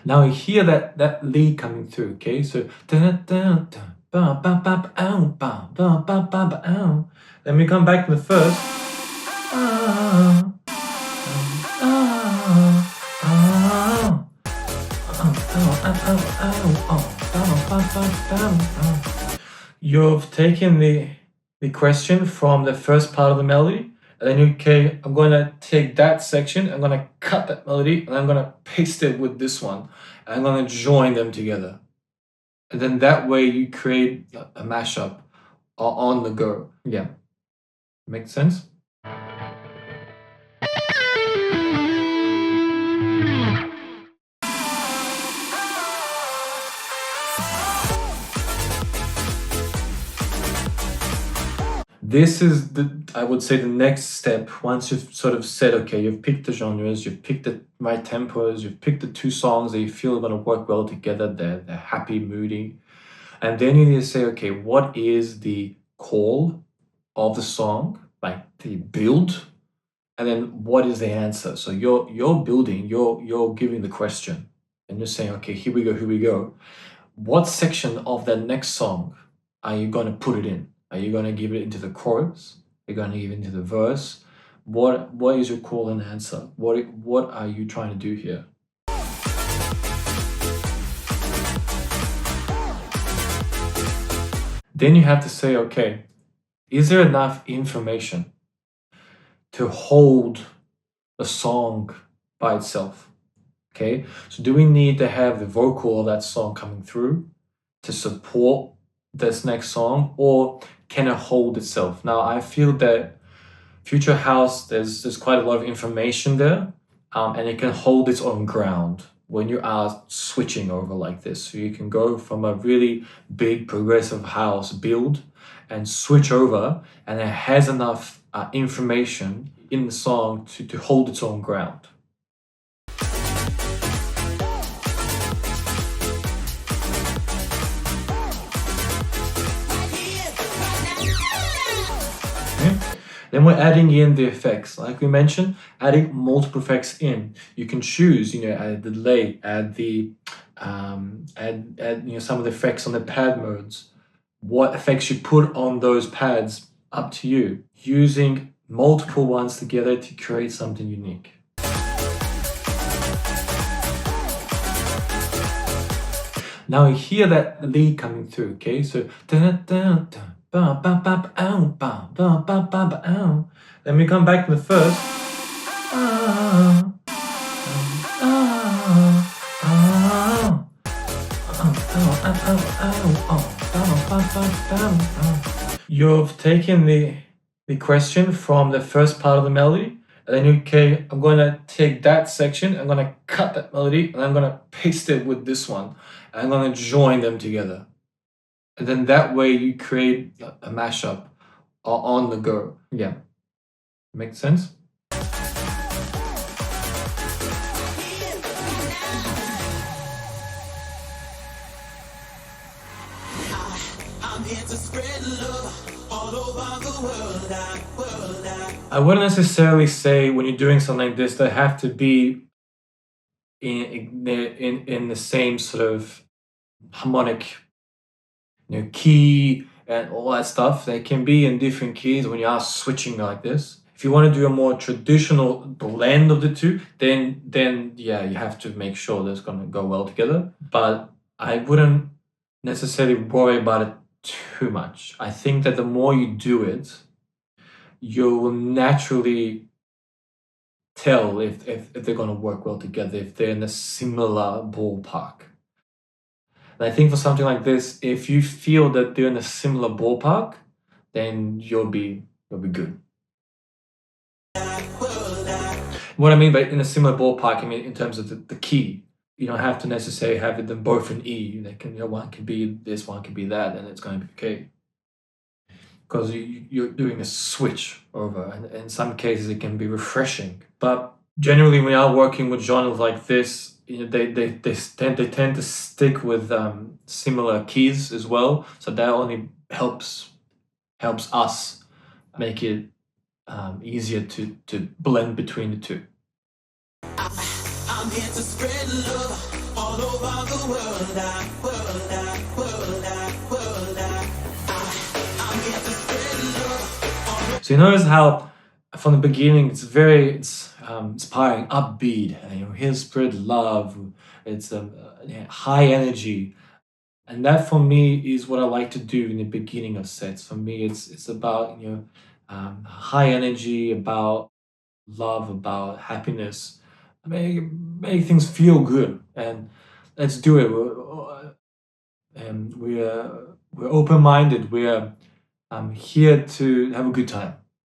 Now you hear that lead coming through, okay? So then we come back to the first. You've taken the question from the first part of the melody, and then okay, I'm gonna take that section, I'm gonna cut that melody, and I'm gonna paste it with this one, and I'm gonna join them together. And then that way you create a mashup on the go. Yeah. Makes sense? This is I would say the next step. Once you've sort of said, okay, you've picked the genres, you've picked the right tempos, you've picked the two songs that you feel are gonna work well together, they're happy, moody. And then you need to say, okay, what is the call of the song, like the build, and then what is the answer? So you're building, you're giving the question, and you're saying, okay, here we go, here we go. What section of the next song are you gonna put it in? Are you gonna give it into the chorus? Are you gonna give it into the verse? What is your call and answer? What are you trying to do here? Then you have to say, okay, is there enough information to hold a song by itself? Okay, so do we need to have the vocal of that song coming through to support this next song, or can it hold itself? Now, I feel that Future House, there's quite a lot of information there, and it can hold its own ground when you are switching over like this. So you can go from a really big progressive house build and switch over, and it has enough information in the song to hold its own ground. Then we're adding in the effects. Like we mentioned, adding multiple effects in. You can choose, add the delay, add the some of the effects on the pad modes. What effects you put on those pads, up to you. Using multiple ones together to create something unique. Now you hear that lead coming through, okay? So then we come back to the first. You've taken the question from the first part of the melody, and then okay, I'm gonna take that section, I'm gonna cut that melody, and I'm gonna paste it with this one, and I'm gonna join them together. And then that way you create a mashup on the go. Yeah. Makes sense? I wouldn't necessarily say when you're doing something like this, they have to be in the same sort of harmonic key and all that stuff. They can be in different keys when you are switching like this. If you want to do a more traditional blend of the two, then yeah, you have to make sure that's going to go well together. But I wouldn't necessarily worry about it too much. I think that the more you do it, you will naturally tell if they're going to work well together, if they're in a similar ballpark. And I think for something like this, if you feel that they're in a similar ballpark, then you'll be good. What I mean by in a similar ballpark, I mean in terms of the key. You don't have to necessarily have them both in E. They can, one can be this, one can be that, and it's going to be okay. Because you're doing a switch over, and in some cases it can be refreshing. But generally, when you're working with genres like this, they tend to stick with similar keys as well. So that only helps us make it easier to blend between the two. I'm here to spread love all So you notice how from the beginning it's inspiring, upbeat, and here's spread love. It's yeah, high energy, and that for me is what I like to do in the beginning of sets. For me, it's about high energy, about love, about happiness, make things feel good, and let's do it. We're open minded. We're here to have a good time.